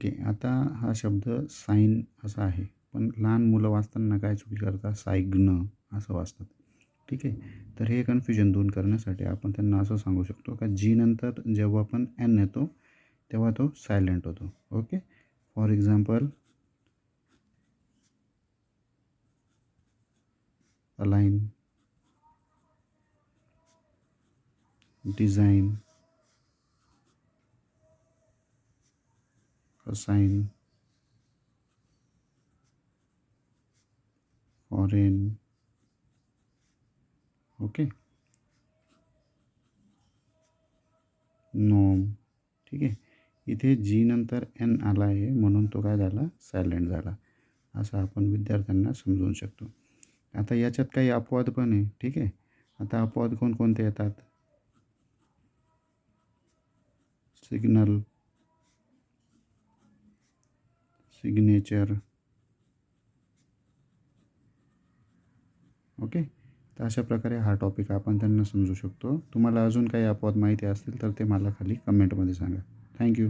Okay. आता हा शब्द साईन असा आहे. पण लहान मुलं वाचताना काय चुकी करतात? सायग्न असं वाचतात. ठीक आहे. तर हे कन्फ्युजन दूर करण्यासाठी आपण त्यांना असं सांगू शकतो का जी नंतर जेव्हा पण एन येतो तेव्हा तो सायलेंट होतो. Okay. For example align, design, assign, foreign. Okay. नोम. ठीक आहे. इथे जी नंतर एन आला आहे म्हणून तो काय झाला? सायलेंट झाला. असं आपण विद्यार्थ्यांना समजवू शकतो. आता याच्यात काही अपवाद पण आहे. ठीक आहे. आता अपवाद कोणकोणते येतात? Signal, signature. ओके. तर अशा प्रकारे हा टॉपिक आपण त्यांना समजू शकतो. तुम्हाला अजून काही अपवाद माहिती असतील तर ते मला खाली कमेंटमध्ये सांगा. थँक्यू.